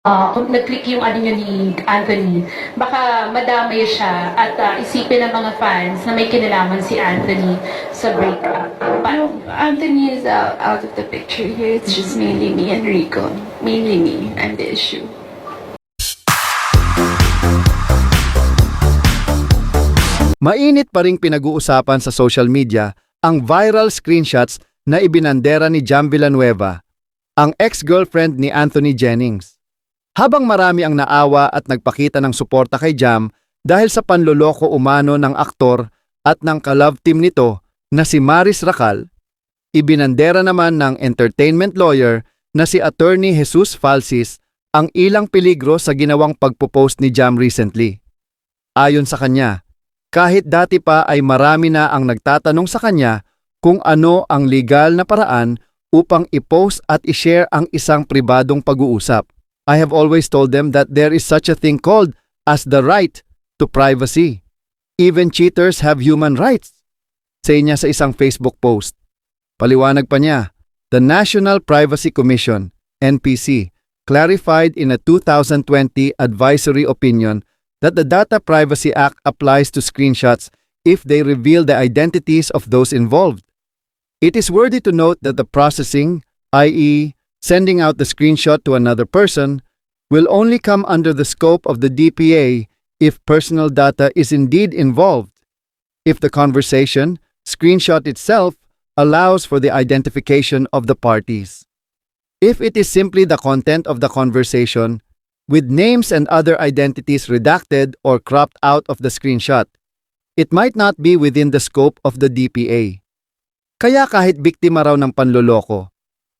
Kung nag-click yung ano niyo ni Anthony, baka madamay siya at isipin ng mga fans na may kinalaman si Anthony sa breakup. No, Anthony is out of the picture here. It's just mainly me and Rico. Mainly me. I'm the issue. Mainit pa ring pinag-uusapan sa social media ang viral screenshots na ibinandera ni Jam Villanueva, ang ex-girlfriend ni Anthony Jennings. Habang marami ang naawa at nagpakita ng suporta kay Jam dahil sa panloloko umano ng aktor at ng ka-love team nito na si Maris Racal, ibinandera naman ng entertainment lawyer na si Attorney Jesus Falsis ang ilang peligro sa ginawang pagpo-post ni Jam recently. Ayon sa kanya, kahit dati pa ay marami na ang nagtatanong sa kanya kung ano ang legal na paraan upang i-post at i-share ang isang pribadong pag-uusap. I have always told them that there is such a thing called as the right to privacy. Even cheaters have human rights, say niya sa isang Facebook post. Paliwanag pa niya, the National Privacy Commission, NPC, clarified in a 2020 advisory opinion that the Data Privacy Act applies to screenshots if they reveal the identities of those involved. It is worthy to note that the processing, i.e., sending out the screenshot to another person, will only come under the scope of the DPA if personal data is indeed involved. If the conversation, screenshot itself, allows for the identification of the parties. If it is simply the content of the conversation, with names and other identities redacted or cropped out of the screenshot, it might not be within the scope of the DPA. Kaya kahit biktima raw ng panloloko,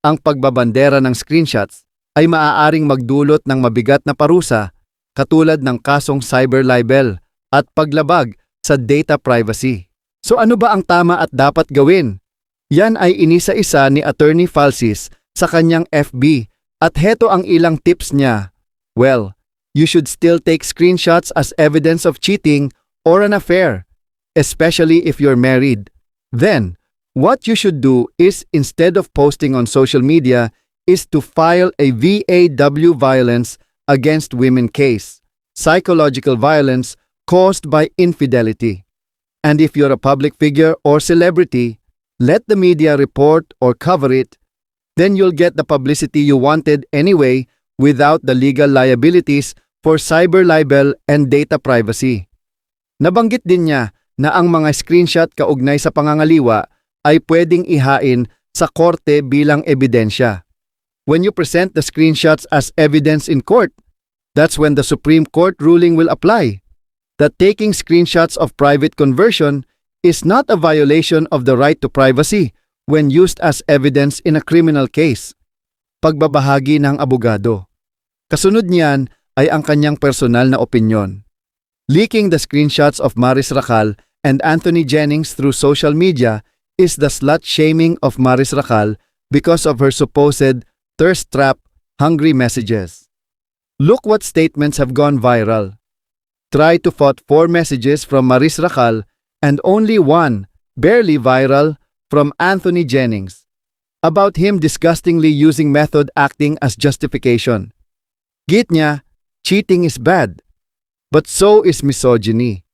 ang pagbabandera ng screenshots ay maaaring magdulot ng mabigat na parusa katulad ng kasong cyber libel at paglabag sa data privacy. So ano ba ang tama at dapat gawin? Yan ay inisa-isa ni Attorney Falsis sa kanyang FB at heto ang ilang tips niya. Well, you should still take screenshots as evidence of cheating or an affair, especially if you're married. Then, what you should do is instead of posting on social media is to file a VAW violence against women case, psychological violence caused by infidelity. And if you're a public figure or celebrity, let the media report or cover it, then you'll get the publicity you wanted anyway without the legal liabilities for cyber libel and data privacy. Nabanggit din niya na ang mga screenshot kaugnay sa pangangaliwa ay pwedeng ihain sa korte bilang ebidensya. When you present the screenshots as evidence in court, that's when the Supreme Court ruling will apply, that taking screenshots of private conversion is not a violation of the right to privacy when used as evidence in a criminal case. Pagbabahagi ng abogado. Kasunod niyan ay ang kanyang personal na opinyon. Leaking the screenshots of Maris Racal and Anthony Jennings through social media is the slut-shaming of Maris Racal because of her supposed thirst-trap, hungry messages. Look what statements have gone viral. Try to spot 4 messages from Maris Racal and only one, barely viral, from Anthony Jennings, about him disgustingly using method acting as justification. Git niya, cheating is bad, but so is misogyny,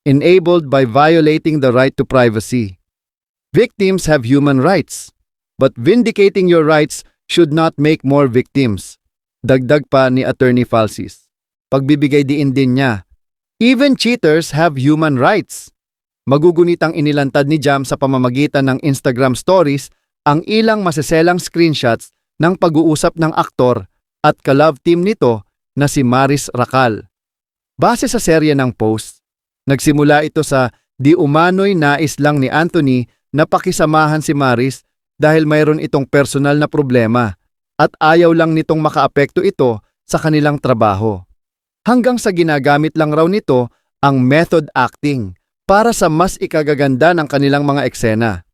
enabled by violating the right to privacy. Victims have human rights, but vindicating your rights should not make more victims. Dagdag pa ni Attorney Falsis. Pagbibigay diin din niya, even cheaters have human rights. Magugunitang inilantad ni Jam sa pamamagitan ng Instagram stories ang ilang maseselang screenshots ng pag-uusap ng aktor at ka-love team nito na si Maris Racal. Base sa serye ng post, nagsimula ito sa di umano'y nais lang ni Anthony na pakisamahan si Maris dahil mayroon itong personal na problema at ayaw lang nitong makaapekto ito sa kanilang trabaho. Hanggang sa ginagamit lang raw nito ang method acting para sa mas ikagaganda ng kanilang mga eksena.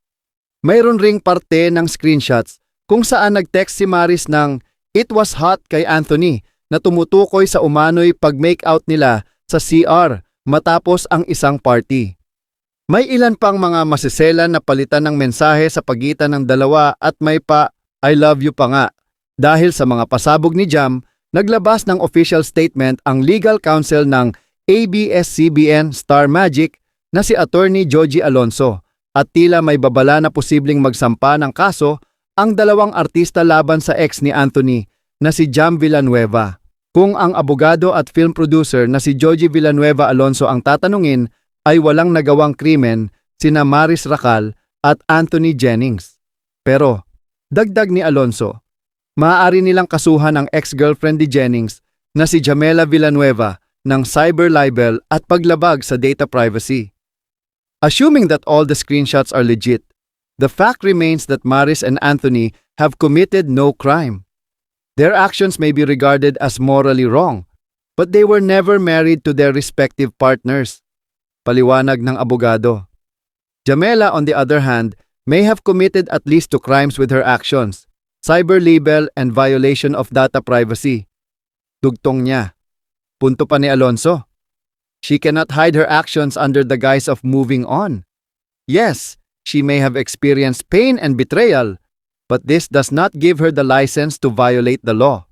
Mayroon ring parte ng screenshots kung saan nag-text si Maris ng "It was hot" kay Anthony na tumutukoy sa umano'y pag-make-out nila sa CR matapos ang isang party. May ilan pang mga masiselan na palitan ng mensahe sa pagitan ng dalawa at may pa "I love you" pa nga dahil sa mga pasabog ni Jam Naglabas ng official statement ang legal counsel ng ABS-CBN Star Magic na si Attorney Joji Alonso at tila may babala na posibleng magsampa ng kaso ang dalawang artista laban sa ex ni Anthony na si Jam Villanueva. Kung ang abogado at film producer na si Joji Villanueva Alonso ang tatanungin, ay walang nagawang krimen sina Maris Racal at Anthony Jennings. Pero, dagdag ni Alonso, maaari nilang kasuhan ang ex-girlfriend ni Jennings na si Jamela Villanueva ng cyber libel at paglabag sa data privacy. Assuming that all the screenshots are legit, the fact remains that Maris and Anthony have committed no crime. Their actions may be regarded as morally wrong, but they were never married to their respective partners. Paliwanag ng abogado. Jamela, on the other hand, may have committed at least 2 crimes with her actions, cyber libel and violation of data privacy. Dugtong niya. Punto pa ni Alonso. She cannot hide her actions under the guise of moving on. Yes, she may have experienced pain and betrayal, but this does not give her the license to violate the law.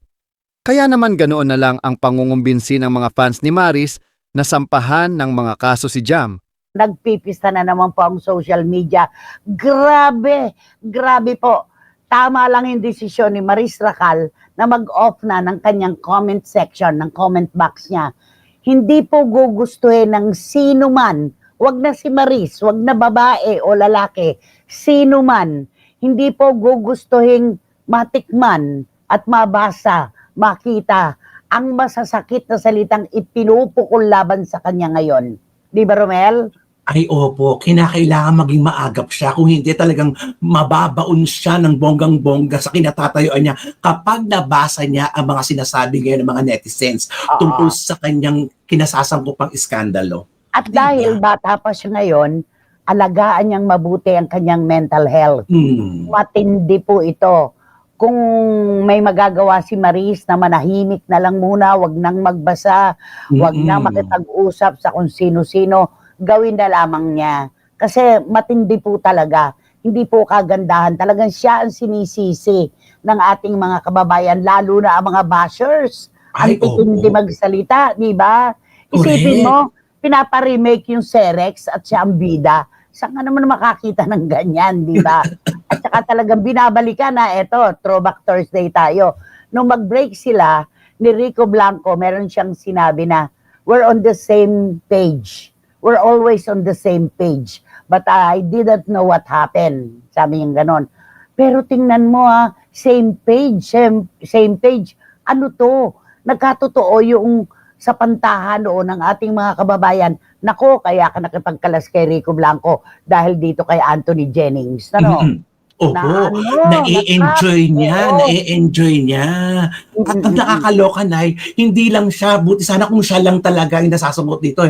Kaya naman ganoon na lang ang pangungumbinsi ng mga fans ni Maris na sampahan ng mga kaso si Jam. Nagpipista na naman po ang social media. Grabe, grabe po. Tama lang yung desisyon ni Maris Racal na mag-off na ng kanyang comment section, ng comment box niya. Hindi po gugustuhin ng sino man, wag na si Maris, wag na babae o lalaki, sino man, hindi po gugustuhin matikman at mabasa, makita ang masasakit na salitang ipinupukol laban sa kanya ngayon. Di ba, Romel? Ay opo, kinakailangan maging maagap siya. Kung hindi talagang mababaon siya ng bonggang-bongga sa kinatatayuan niya kapag nabasa niya ang mga sinasabi ngayon ng mga netizens tungkol sa kanyang kinasasangkupang iskandalo. At dahil bata pa siya ngayon, alagaan niyang mabuti ang kanyang mental health. Matindi po ito. Kung may magagawa si Maris na manahimik na lang muna, wag nang magbasa, wag nang makipag-usap sa kung sino-sino, gawin na lamang niya. Kasi matindi po talaga. Hindi po kagandahan. Talagang siya ang sinisisi ng ating mga kababayan, lalo na ang mga bashers. Ang titindi magsalita, di ba? Isipin mo, pinapa-remake yung Serex at siya ang bida. Saan ka naman makakita ng ganyan, di ba? At saka talagang binabalikan na, eto, Throwback Thursday tayo. Nung mag-break sila, ni Rico Blanco, meron siyang sinabi na, we're on the same page. We're always on the same page. But I didn't know what happened. Sabi niya ganon. Pero tingnan mo same page, same page. Ano to? Nagkatotoo yung sa pantahan noon ng ating mga kababayan. Nako, kaya ka nakipagkalas kay Rico Blanco dahil dito kay Anthony Jennings. Ano? Opo, nai-enjoy niya. At ang nakakaloka na hindi lang siya, buti sana kung siya lang talaga yung nasasagot dito.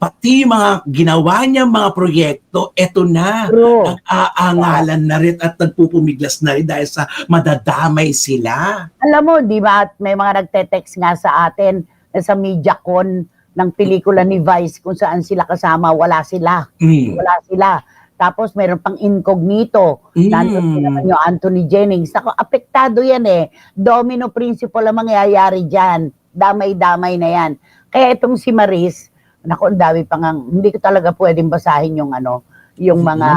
Pati mga ginawa niya mga proyekto, eto na, nag-aangalan na rin at nagpupumiglas na rin dahil sa madadamay sila. Alam mo, di ba, at may mga nagte-text nga sa atin na sa MediaCon ng pelikula ni Vice kung saan sila kasama, wala sila. Wala sila. Tapos mayroon pang incognito. Nandun naman yung Anthony Jennings. Ako, apektado yan Domino principle ang mangyayari dyan. Damay-damay na yan. Kaya itong si Maris, naku, ang dami pa nga, hindi ko talaga pwedeng basahin yung yung mga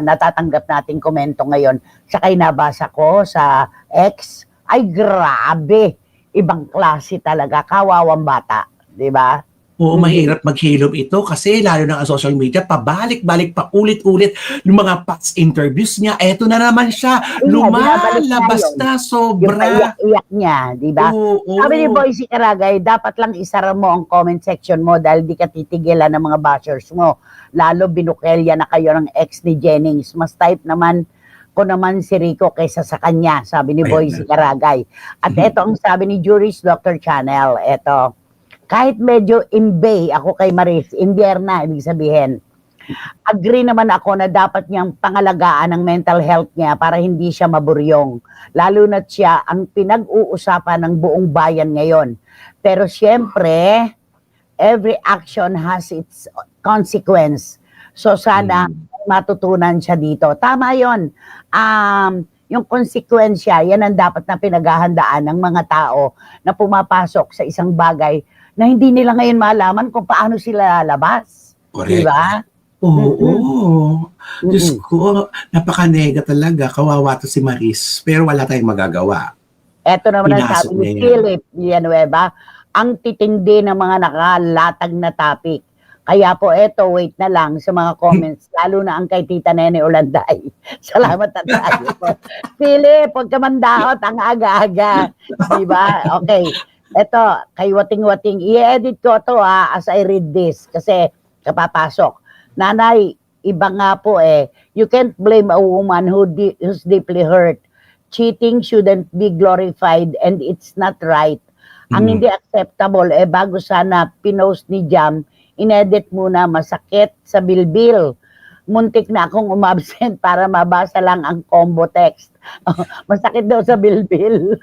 natatanggap nating komento ngayon. Sakay nabasa ko sa X, ay grabe. Ibang klase talaga, kawawang bata. Di ba? Oo, mahirap maghilom ito kasi lalo na ang social media, pabalik-balik, paulit-ulit yung mga past interviews niya. Eto na naman siya, lumalabas na sobra. Yung iyak niya, di ba? Sabi ni Boycie Caragay, dapat lang isara mo ang comment section mo dahil di ka titigilan ng mga bashers mo. Lalo binukelya na kayo ng ex ni Jennings. Mas type naman ko naman si Rico kaysa sa kanya, sabi ni Boycie Caragay. At eto ang sabi ni Juris Dr. Channel, eto. Kahit medyo imbay ako kay Maris, imbierna, ibig sabihin, agree naman ako na dapat niyang pangalagaan ang mental health niya para hindi siya maburyong. Lalo na siya ang pinag-uusapan ng buong bayan ngayon. Pero siyempre, every action has its consequence. So sana matutunan siya dito. Tama yon. yung konsekwensya, yan ang dapat na pinaghahandaan ng mga tao na pumapasok sa isang bagay na hindi nila ngayon malaman kung paano sila lalabas. Correct. Di ba? Oo. Diyos ko, napaka-nega talaga. Kawawa to si Maris. Pero wala tayong magagawa. Eto naman ang Pinasok sabi ni niya yan. Philip Villanueva, ang titindi ng mga nakalatag na topic. Kaya po eto, wait na lang sa mga comments, lalo na ang kay Tita Nene Olanday. Salamat na tayo po. Philip, huwag ka mandahot ang aga-aga. Diba? Okay. Eto, kay Wating-Wating, i-edit ko to as I read this kasi kapapasok. Nanay, iba nga po you can't blame a woman who's deeply hurt. Cheating shouldn't be glorified and it's not right. Ang hindi acceptable, bago sana pinost ni Jam, inedit muna, masakit sa bilbil. Muntik na akong umabsent para mabasa lang ang combo text. Masakit daw sa bilbil.